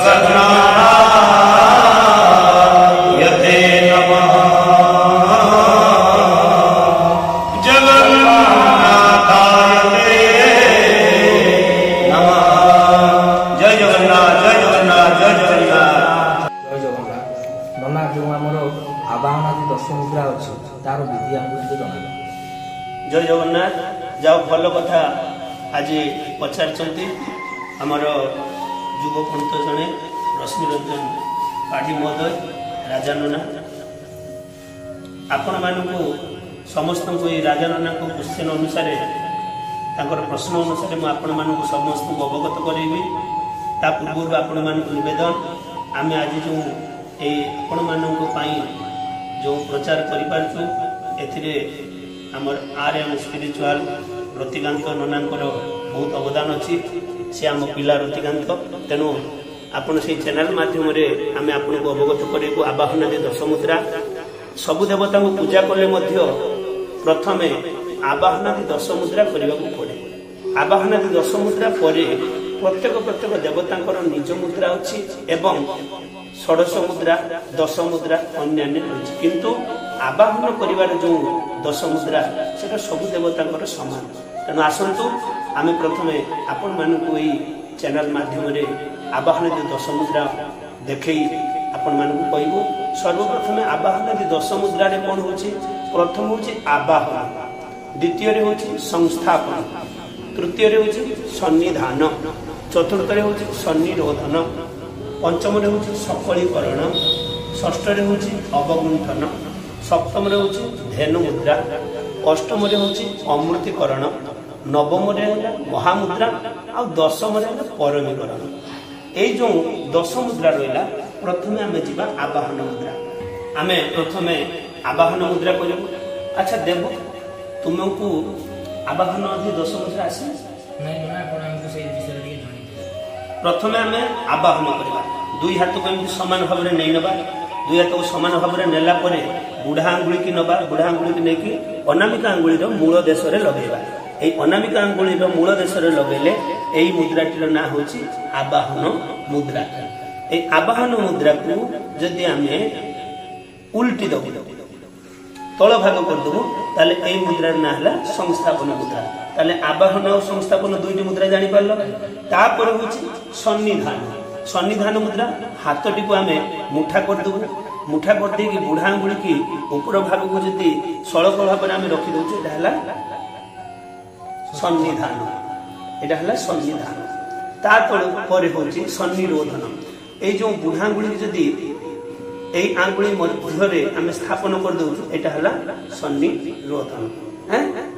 जगन्नाथायते नमः जगन्नाथायते नमः। जय जगन्नाथ जय जगन्नाथ जय जगन्नाथ जय जगन्नाथ। नना जो आमर आवाहनादि 10 मुद्रा अच्छी तार विधि आमको टिके जणाइबा। जय जगन्नाथ। जाओ भल कथा आज पचारचंती आमर युव पंत जड़े रश्मि रंजन पाढ़ी महोदय राजानना आपण मानक समस्त ये राजानना को क्वेश्चन अनुसार प्रश्न अनुसार मुझे आपण मानक समस्त अवगत करेबी। ता पूर्व आपण मानक निवेदन आम आज जो आपण मानक जो प्रचार करिपारछु एथिरे आमर आरएम स्पिरिचुअल रतिकांत ननांकर बहुत अवदान अच्छी से आम पिला रतिकांत तेणु आपण से चैनल माध्यम आम आपन को अवगत करेको आवाहना दे 10 मुद्रा सबु देवता को पूजा कले मध्य प्रथमे आवाहना दे 10 मुद्रा करने को पड़े। आवाहना दे 10 मुद्रा पर प्रत्येक देवता निज मुद्रा अच्छी एवं षोडश मुद्रा 10 मुद्रा अन्यान्य रही किंतु आवाहन करिवार जो 10 मुद्रा सेटा सबु देवता समान। तेणु आसतु आम प्रथमे आपण मानक चैनल माध्यम आवाहन दे 10 मुद्रा देखई आपण मानक कहबू। सर्वप्रथमे आवाहन दे 10 मुद्रा रे कोन होची प्रथम होची आवाहन, द्वितीय रे होची संस्थापन, तृतीय रे होची सन्निधान, चतुर्थ रे होची सन्निरोधन, पंचम रे होची सकलीकरण, षष्ठ रे होची अवगुंठन, सप्तम रे होची धेनु मुद्रा, अष्टम रे होची अमृतिकरण, नवम रे महामुद्रा आ 10 रे परमीकरण। ए जो 10 मुद्रा रहिला प्रथमे आमे जिबा आवाहन मुद्रा। आमे प्रथमे आवाहन मुद्रा करियो। अच्छा देव तुमको आवाहन अधि 10 मुद्रा आसी नहीं ना आपण हमको से विषय रे जानि। प्रथमे आमे आवाहन करबा दुई हाथ को एमि समान भाव रे नै नबा। दुई हाथ को समान भाव रे नेला परे बुढ़ा आंगुली की नबा। बुढ़ा आंगुली की नेकी अनामिका आंगुली रो मूल देश रे लगेबा। ए अनामिका आंगुली रो मूल देश रे लगेले एई मुद्राटीर ना होची आवाहन मुद्रा। ए आवाहन मुद्रा को जदि आमे उल्टी दबु तल भाग कर दबु ताले एई मुद्रा ना हला संस्थापन मुद्रा। ताले आवाहन और संस्थापन दुईटी मुद्रा जानि पारलो। तापर होची सन्निधान। सन्निधान मुद्रा हाथटी को आमे मुठा कर दबु। मुठा कर दे कि बुढ़ा आंगुली की ऊपर भाग को जदि सड़क भाव में आमे रखि दउछु एटा हला सन्निधान। एटा हला सन्निधान। तापर परे होची सन्निरोधन। ए जो बुढ़ा आंगुली जदि ए आंगुली मध्य आम स्थापन कर दउछु एटा हला सन्निरोधन।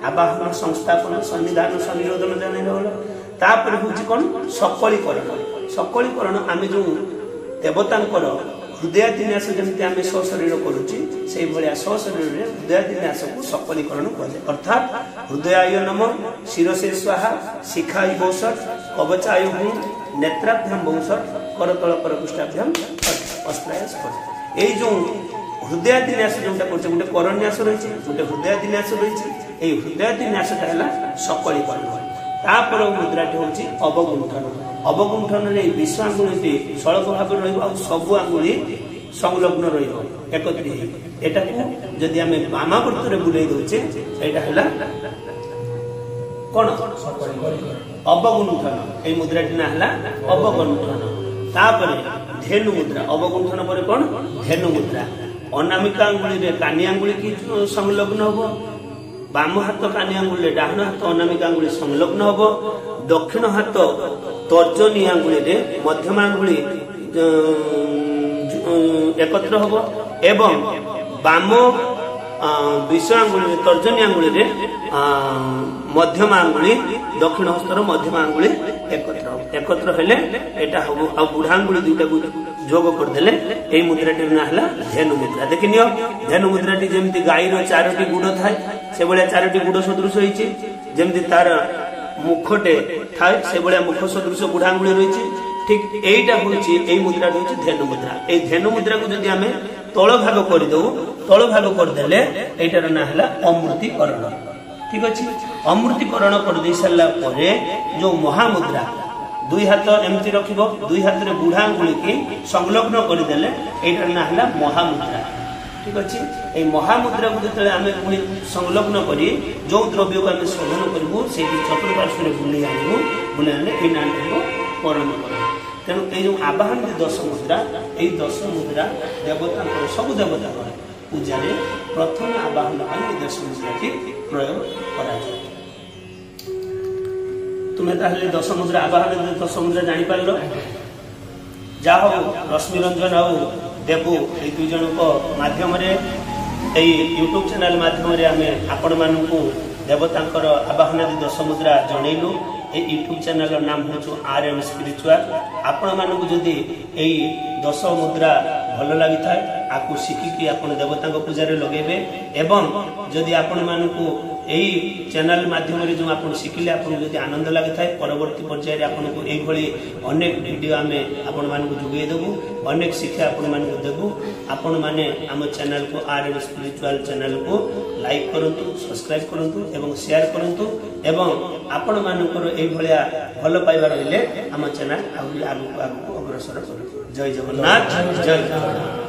आवाहन संस्थापन सन्निधान सन्निरोधन जाने रहल। तापर होची कोन सकलीकरण। सकलीकरण आम जो देवतांकर हृदयादिन्यास जमती आम स्वशरीर करुची से भलिया स्वशरीर रे हृदयादिन्यास को सकलीकरण कहले। अर्थात हृदयाय नम शिरसे स्वाहा शिखाय बौसट कवचाय हूं नेत्राभ्याम बौसट करतल कर पृष्ठाभ्याम अस्त्राय स्पर्श। ए जो हृदयादिन्यास जोटा करছে गोटे करन्यास रहिছে गोटे हृदयादिन्यास रहिছে। ए हृदयादिन्यासटा हला सकलीकरण। तापर मुद्राटी होची अवगुंठन। अवगुंठन रे विश्व आंगुली सड़क भाव रहिबो आ सब आंगुली संलग्न रहिबो एकत्रित हे। एटा को जदि आमे वामावर्त रे बुलाई दोचे एटा हला कोन अवगुंठन। ए मुद्राटी ना हला अवगुंठन। तापर धेनु मुद्रा। अवगुंठन पर कोन धेनु मुद्रा। अनामिका आंगुली रे कानी आंगुली की संलग्न होबो। बाम हाथ कानी आंगुली डाहन हाथ अनामिका आंगुली संलग्न होबो। दक्षिण हाथ तर्जनी आंगुली रे मध्यम आंगुली एकत्र होबो एवं बाम विश्व आंगुली तर्जनी आंगुली रे मध्यम आंगुली दक्षिण हस्तर मध्यम आंगुली एकत्र हेले एटा होबो। आ बुढ़ा आंगुली दुईटा को जोग कर देले ए मुद्राटी ना हला धेनु मुद्रा। देखिनियो धेनु मुद्राटी जेमति गाई रो 4टी गुड़ थाए से भलिया 4टी गुड़ सदृश होईची। जेमति तार मुखटे थाए से भलिया मुख सदृश बुढ़ा आंगुली रहिची। ठीक एटा होची ए मुद्रा होची धेनु मुद्रा। ए धेनु मुद्रा को जदि आमे तळ भाग कर दउ तळ भाग कर देले एटार ना हला अमृतिकरण। ठीक अछि। अमृतिकरण कर दे साला परे जो महामुद्रा दुई हाथ एमती रखिबो दुई हाथ रे बुढ़ा आंगुली की संलग्न करदेले एटार ना हला महामुद्रा ठीक अछि ए महामुद्रा को जतले आमे पुनी संलग्न करी जो द्रव्य को आमे शोधन करबो सेठी चतुर्पार्श्व रे बुली आनिबो बुलाने ए नाम को परम कर तेणु ए जो आवाहन 10 मुद्रा ए 10 मुद्रा देवता सब देवता पूजा रे प्रथम आवाहन ପାଇଁ 10 मुद्रा की प्रयोग करा जाय तुम्हें ताहले 10 मुद्रा आवाहन 10 मुद्रा जानि पारलो जा हो रश्मि रंजन हो देबू ए दुई जन को माध्यम रे ए YouTube चैनल माध्यम रे आमे आपण मानकू देवतांकर आवाहन 10 मुद्रा जणैलु ए YouTube चैनल नाम हो RM स्पिरिचुअल आपण मानकू जदी ए 10 मुद्रा भल लागि थाए आकु सिखि कि आपण देवता को पूजा रे लगेबे एवं जदी आपण मानकू एई चैनल माध्यम रे जो आपण सिखिले आपण जदी आनंद लागि थाए परवर्ती पर्याय रे आपण को एई भली अनेक वीडियो आमे आपण मानकू जुगे देबू अनेक शिक्षा आपण मानकू देबू आपण माने हम चैनल को RM स्पिरिचुअल चैनल को लाइक करंतु सब्सक्राइब करंतु एवं शेयर करंतु एवं आपण मानकर एई भलिया भल पाइबा रहिले हम चैनल आगु अग्रसर करू जय जगन्नाथ जय